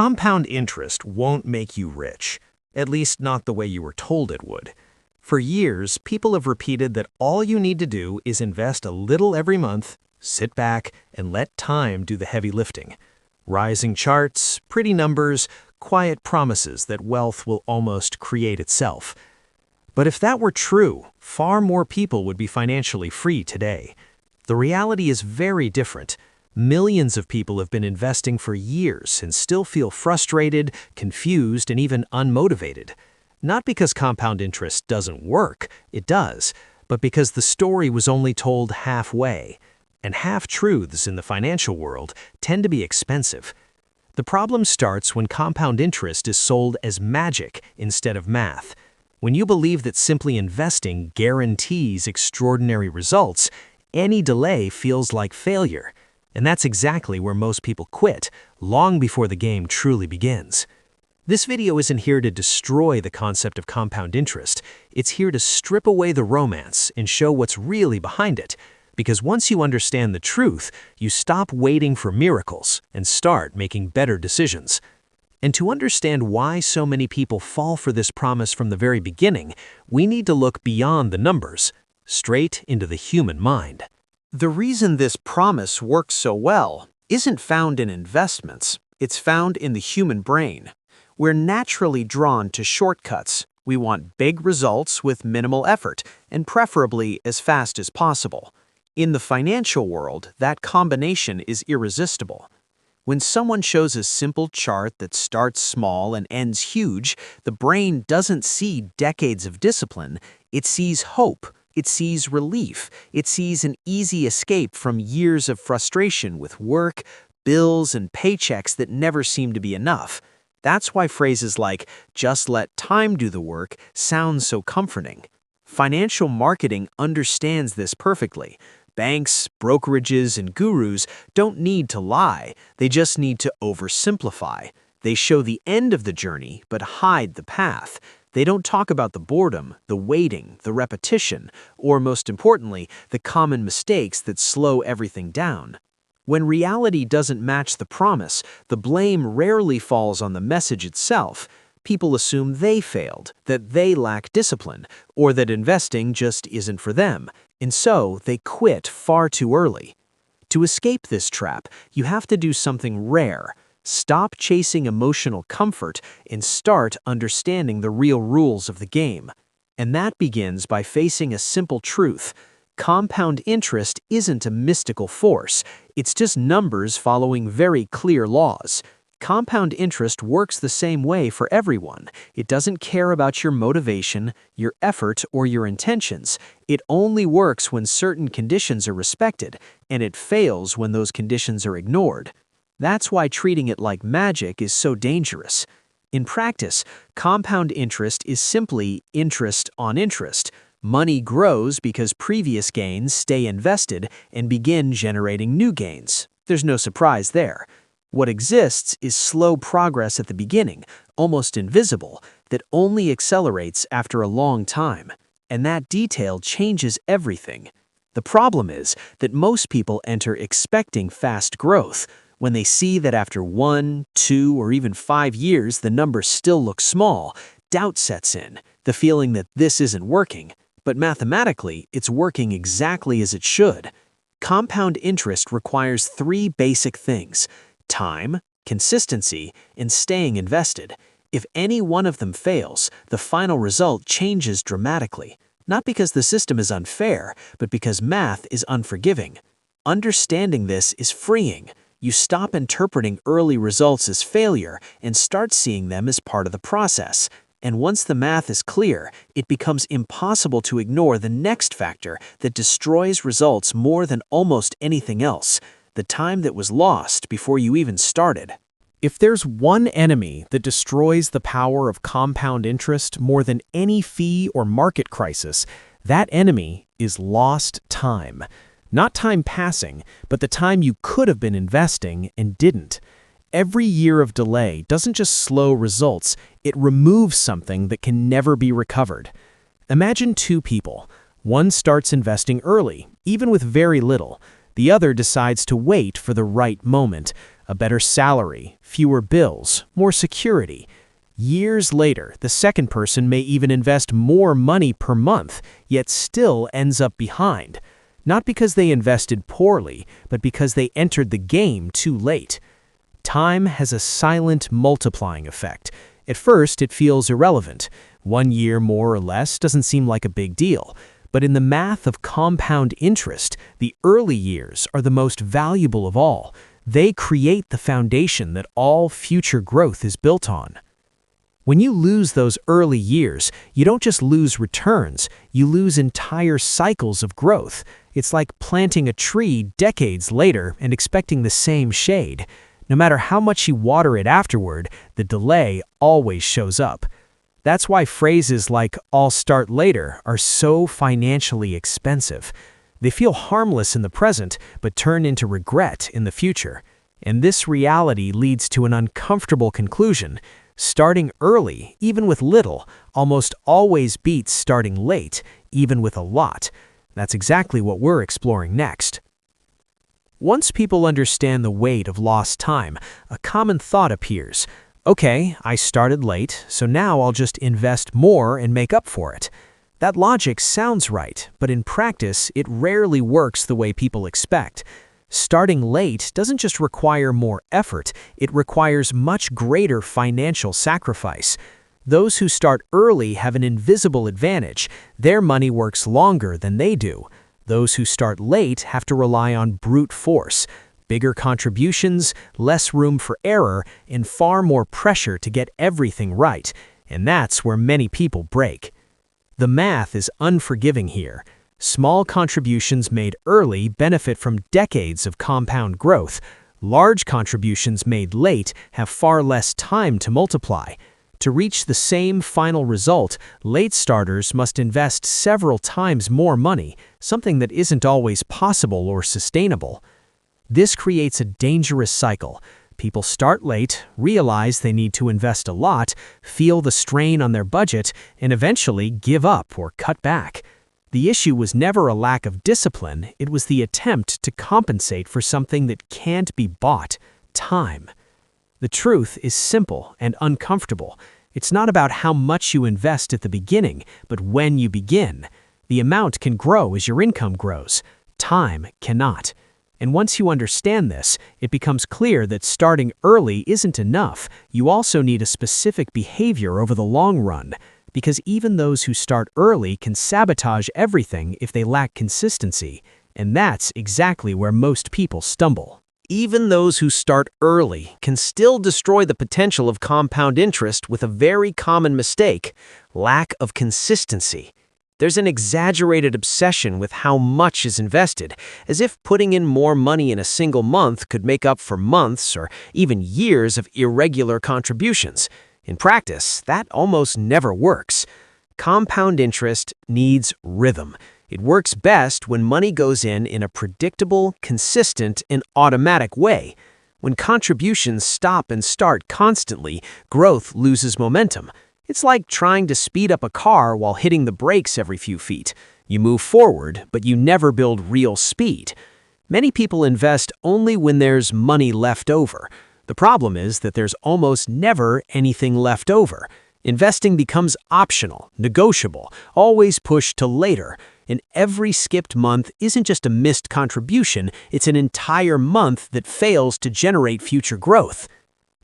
Compound interest won't make you rich, at least not the way you were told it would. For years, people have repeated that all you need to do is invest a little every month, sit back, and let time do the heavy lifting. Rising charts, pretty numbers, quiet promises that wealth will almost create itself. But if that were true, far more people would be financially free today. The reality is very different. Millions of people have been investing for years and still feel frustrated, confused, and even unmotivated. Not because compound interest doesn't work, it does, but because the story was only told halfway. And half-truths in the financial world tend to be expensive. The problem starts when compound interest is sold as magic instead of math. When you believe that simply investing guarantees extraordinary results, any delay feels like failure. And that's exactly where most people quit, long before the game truly begins. This video isn't here to destroy the concept of compound interest. It's here to strip away the romance and show what's really behind it. Because once you understand the truth, you stop waiting for miracles and start making better decisions. And to understand why so many people fall for this promise from the very beginning, we need to look beyond the numbers, straight into the human mind. The reason this promise works so well isn't found in investments, it's found in the human brain. We're naturally drawn to shortcuts. We want big results with minimal effort, and preferably as fast as possible. In the financial world, that combination is irresistible. When someone shows a simple chart that starts small and ends huge, the brain doesn't see decades of discipline, it sees hope. It sees relief. It sees an easy escape from years of frustration with work, bills, and paychecks that never seem to be enough. That's why phrases like, "just let time do the work," sound so comforting. Financial marketing understands this perfectly. Banks, brokerages, and gurus don't need to lie. They just need to oversimplify. They show the end of the journey, but hide the path. They don't talk about the boredom, the waiting, the repetition, or most importantly, the common mistakes that slow everything down. When reality doesn't match the promise, the blame rarely falls on the message itself. People assume they failed, that they lack discipline, or that investing just isn't for them, and so they quit far too early. To escape this trap, you have to do something rare. Stop chasing emotional comfort and start understanding the real rules of the game. And that begins by facing a simple truth. Compound interest isn't a mystical force. It's just numbers following very clear laws. Compound interest works the same way for everyone. It doesn't care about your motivation, your effort, or your intentions. It only works when certain conditions are respected, and it fails when those conditions are ignored. That's why treating it like magic is so dangerous. In practice, compound interest is simply interest on interest. Money grows because previous gains stay invested and begin generating new gains. There's no surprise there. What exists is slow progress at the beginning, almost invisible, that only accelerates after a long time. And that detail changes everything. The problem is that most people enter expecting fast growth. When they see that after 1, 2, or even 5 years the numbers still look small, doubt sets in, the feeling that this isn't working. But mathematically, it's working exactly as it should. Compound interest requires 3 basic things: time, consistency, and staying invested. If any one of them fails, the final result changes dramatically. Not because the system is unfair, but because math is unforgiving. Understanding this is freeing. You stop interpreting early results as failure and start seeing them as part of the process. And once the math is clear, it becomes impossible to ignore the next factor that destroys results more than almost anything else: the time that was lost before you even started. If there's one enemy that destroys the power of compound interest more than any fee or market crisis, that enemy is lost time. Not time passing, but the time you could have been investing and didn't. Every year of delay doesn't just slow results, it removes something that can never be recovered. Imagine 2 people. One starts investing early, even with very little. The other decides to wait for the right moment, a better salary, fewer bills, more security. Years later, the second person may even invest more money per month, yet still ends up behind. Not because they invested poorly, but because they entered the game too late. Time has a silent multiplying effect. At first, it feels irrelevant. 1 year more or less doesn't seem like a big deal. But in the math of compound interest, the early years are the most valuable of all. They create the foundation that all future growth is built on. When you lose those early years, you don't just lose returns, you lose entire cycles of growth. It's like planting a tree decades later and expecting the same shade. No matter how much you water it afterward, the delay always shows up. That's why phrases like "I'll start later" are so financially expensive. They feel harmless in the present, but turn into regret in the future. And this reality leads to an uncomfortable conclusion. Starting early, even with little, almost always beats starting late, even with a lot. That's exactly what we're exploring next. Once people understand the weight of lost time, a common thought appears. Okay, I started late, so now I'll just invest more and make up for it. That logic sounds right, but in practice, it rarely works the way people expect. Starting late doesn't just require more effort, it requires much greater financial sacrifice. Those who start early have an invisible advantage. Their money works longer than they do. Those who start late have to rely on brute force. Bigger contributions, less room for error, and far more pressure to get everything right. And that's where many people break. The math is unforgiving here. Small contributions made early benefit from decades of compound growth. Large contributions made late have far less time to multiply. To reach the same final result, late starters must invest several times more money, something that isn't always possible or sustainable. This creates a dangerous cycle. People start late, realize they need to invest a lot, feel the strain on their budget, and eventually give up or cut back. The issue was never a lack of discipline, it was the attempt to compensate for something that can't be bought: time. The truth is simple and uncomfortable. It's not about how much you invest at the beginning, but when you begin. The amount can grow as your income grows. Time cannot. And once you understand this, it becomes clear that starting early isn't enough. You also need a specific behavior over the long run. Because even those who start early can sabotage everything if they lack consistency. And that's exactly where most people stumble. Even those who start early can still destroy the potential of compound interest with a very common mistake: lack of consistency. There's an exaggerated obsession with how much is invested, as if putting in more money in a single month could make up for months or even years of irregular contributions. In practice, that almost never works. Compound interest needs rhythm. It works best when money goes in a predictable, consistent, and automatic way. When contributions stop and start constantly, growth loses momentum. It's like trying to speed up a car while hitting the brakes every few feet. You move forward, but you never build real speed. Many people invest only when there's money left over. The problem is that there's almost never anything left over. Investing becomes optional, negotiable, always pushed to later. And every skipped month isn't just a missed contribution, it's an entire month that fails to generate future growth.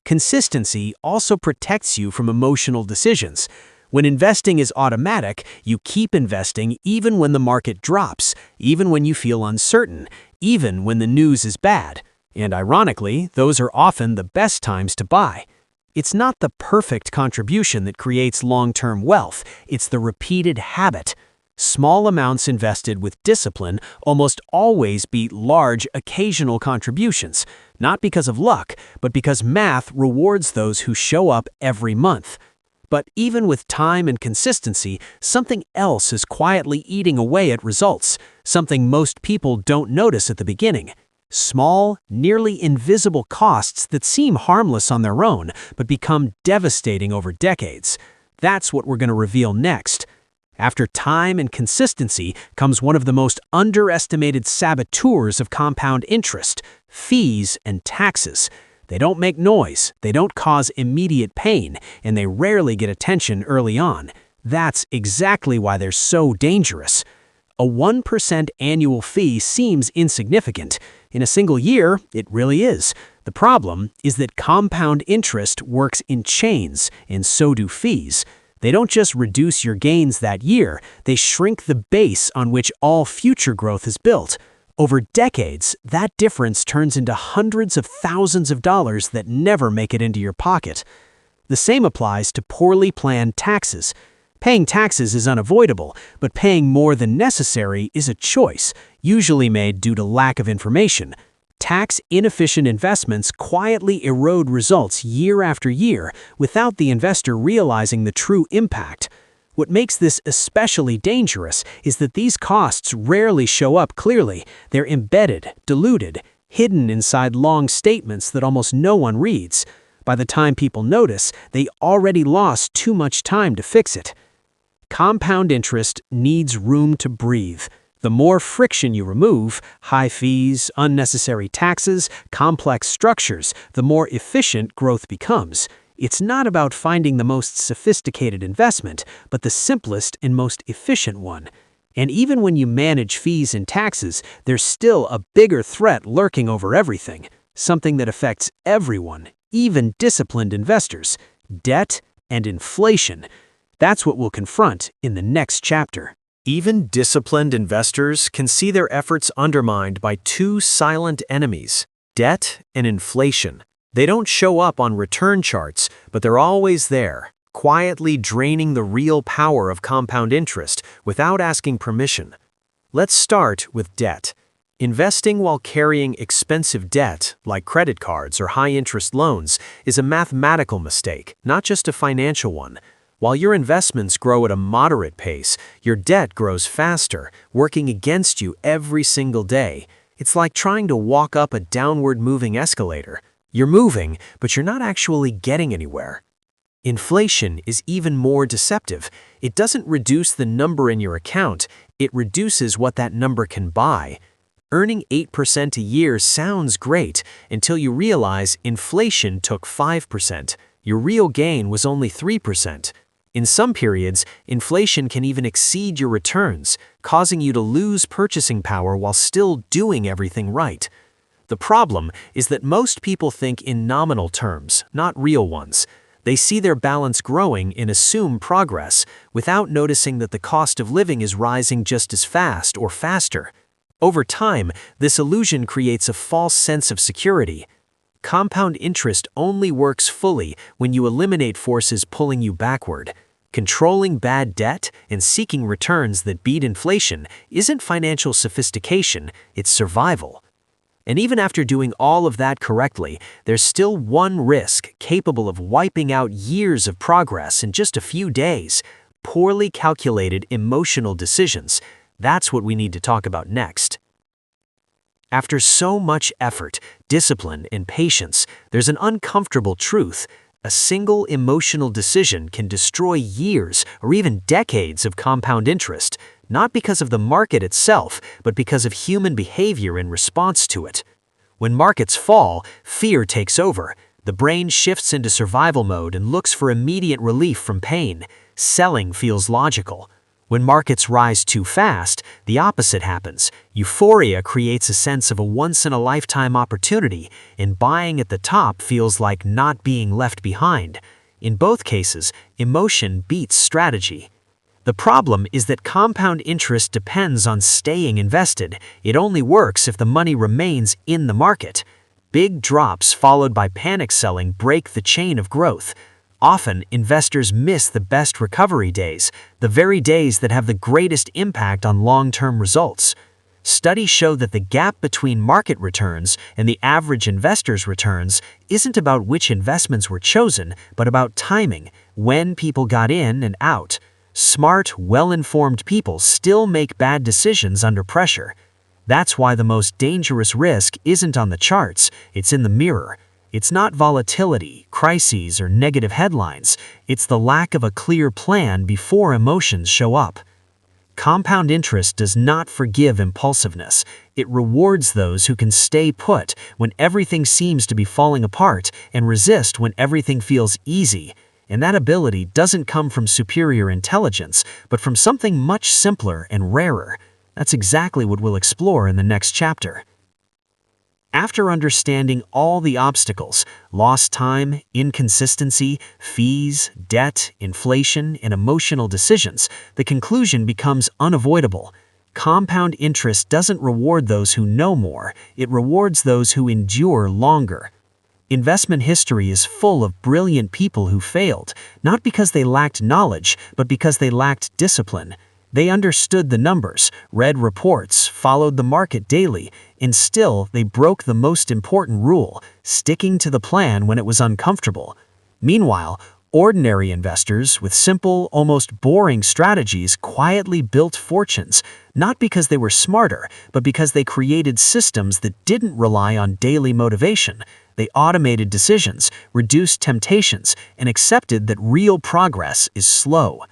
Consistency also protects you from emotional decisions. When investing is automatic, you keep investing even when the market drops, even when you feel uncertain, even when the news is bad. And ironically, those are often the best times to buy. It's not the perfect contribution that creates long-term wealth, it's the repeated habit. Small amounts invested with discipline almost always beat large, occasional contributions, not because of luck, but because math rewards those who show up every month. But even with time and consistency, something else is quietly eating away at results, something most people don't notice at the beginning. Small, nearly invisible costs that seem harmless on their own, but become devastating over decades. That's what we're going to reveal next. After time and consistency comes one of the most underestimated saboteurs of compound interest: fees and taxes. They don't make noise, they don't cause immediate pain, and they rarely get attention early on. That's exactly why they're so dangerous. A 1% annual fee seems insignificant. In a single year, it really is. The problem is that compound interest works in chains, and so do fees. They don't just reduce your gains that year, they shrink the base on which all future growth is built. Over decades, that difference turns into hundreds of thousands of dollars that never make it into your pocket. The same applies to poorly planned taxes. Paying taxes is unavoidable, but paying more than necessary is a choice, usually made due to lack of information. Tax-inefficient investments quietly erode results year after year without the investor realizing the true impact. What makes this especially dangerous is that these costs rarely show up clearly. They're embedded, diluted, hidden inside long statements that almost no one reads. By the time people notice, they already lost too much time to fix it. Compound interest needs room to breathe. The more friction you remove, high fees, unnecessary taxes, complex structures, the more efficient growth becomes. It's not about finding the most sophisticated investment, but the simplest and most efficient one. And even when you manage fees and taxes, there's still a bigger threat lurking over everything, something that affects everyone, even disciplined investors: debt and inflation. That's what we'll confront in the next chapter. Even disciplined investors can see their efforts undermined by two silent enemies: debt and inflation. They don't show up on return charts, but they're always there, quietly draining the real power of compound interest without asking permission. Let's start with debt. Investing while carrying expensive debt, like credit cards or high-interest loans, is a mathematical mistake, not just a financial one. While your investments grow at a moderate pace, your debt grows faster, working against you every single day. It's like trying to walk up a downward-moving escalator. You're moving, but you're not actually getting anywhere. Inflation is even more deceptive. It doesn't reduce the number in your account, it reduces what that number can buy. Earning 8% a year sounds great until you realize inflation took 5%. Your real gain was only 3%. In some periods, inflation can even exceed your returns, causing you to lose purchasing power while still doing everything right. The problem is that most people think in nominal terms, not real ones. They see their balance growing and assume progress, without noticing that the cost of living is rising just as fast or faster. Over time, this illusion creates a false sense of security. Compound interest only works fully when you eliminate forces pulling you backward. Controlling bad debt and seeking returns that beat inflation isn't financial sophistication, it's survival. And even after doing all of that correctly, there's still one risk capable of wiping out years of progress in just a few days: poorly calculated emotional decisions. That's what we need to talk about next. After so much effort, discipline, and patience, there's an uncomfortable truth. A single emotional decision can destroy years or even decades of compound interest, not because of the market itself, but because of human behavior in response to it. When markets fall, fear takes over. The brain shifts into survival mode and looks for immediate relief from pain. Selling feels logical. When markets rise too fast, the opposite happens. Euphoria creates a sense of a once-in-a-lifetime opportunity, and buying at the top feels like not being left behind. In both cases, emotion beats strategy. The problem is that compound interest depends on staying invested. It only works if the money remains in the market. Big drops followed by panic selling break the chain of growth. Often, investors miss the best recovery days, the very days that have the greatest impact on long-term results. Studies show that the gap between market returns and the average investor's returns isn't about which investments were chosen, but about timing, when people got in and out. Smart, well-informed people still make bad decisions under pressure. That's why the most dangerous risk isn't on the charts, it's in the mirror. It's not volatility, crises, or negative headlines. It's the lack of a clear plan before emotions show up. Compound interest does not forgive impulsiveness. It rewards those who can stay put when everything seems to be falling apart and resist when everything feels easy. And that ability doesn't come from superior intelligence, but from something much simpler and rarer. That's exactly what we'll explore in the next chapter. After understanding all the obstacles, lost time, inconsistency, fees, debt, inflation, and emotional decisions, the conclusion becomes unavoidable. Compound interest doesn't reward those who know more, it rewards those who endure longer. Investment history is full of brilliant people who failed, not because they lacked knowledge, but because they lacked discipline. They understood the numbers, read reports, followed the market daily, and still they broke the most important rule, sticking to the plan when it was uncomfortable. Meanwhile, ordinary investors with simple, almost boring strategies quietly built fortunes, not because they were smarter, but because they created systems that didn't rely on daily motivation. They automated decisions, reduced temptations, and accepted that real progress is slow.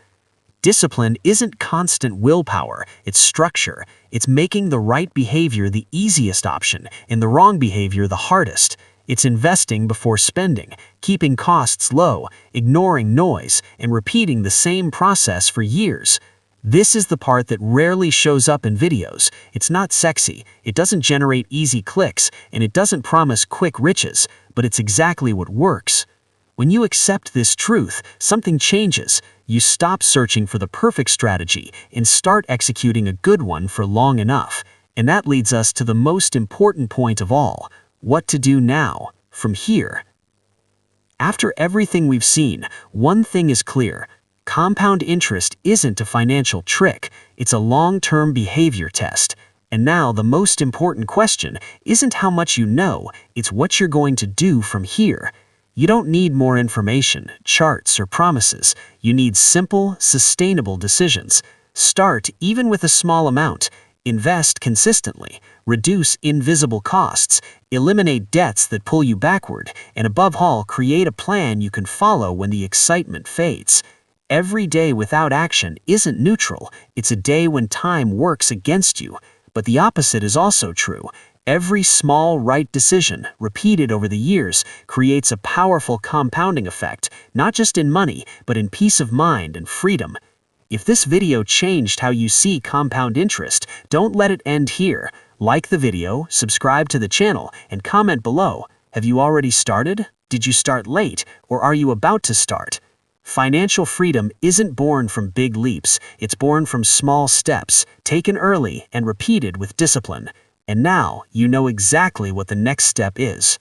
Discipline isn't constant willpower, it's structure. It's making the right behavior the easiest option and the wrong behavior the hardest. It's investing before spending, keeping costs low, ignoring noise, and repeating the same process for years. This is the part that rarely shows up in videos. It's not sexy, it doesn't generate easy clicks, and it doesn't promise quick riches, but it's exactly what works. When you accept this truth, something changes. You stop searching for the perfect strategy and start executing a good one for long enough. And that leads us to the most important point of all: what to do now, from here. After everything we've seen, one thing is clear. Compound interest isn't a financial trick, it's a long-term behavior test. And now the most important question isn't how much you know, it's what you're going to do from here. You don't need more information, charts, or promises. You need simple, sustainable decisions. Start even with a small amount. Invest consistently. Reduce invisible costs. Eliminate debts that pull you backward. And above all, create a plan you can follow when the excitement fades. Every day without action isn't neutral. It's a day when time works against you. But the opposite is also true. Every small right decision, repeated over the years, creates a powerful compounding effect, not just in money, but in peace of mind and freedom. If this video changed how you see compound interest, don't let it end here. Like the video, subscribe to the channel, and comment below. Have you already started? Did you start late, or are you about to start? Financial freedom isn't born from big leaps, it's born from small steps, taken early and repeated with discipline. And now you know exactly what the next step is.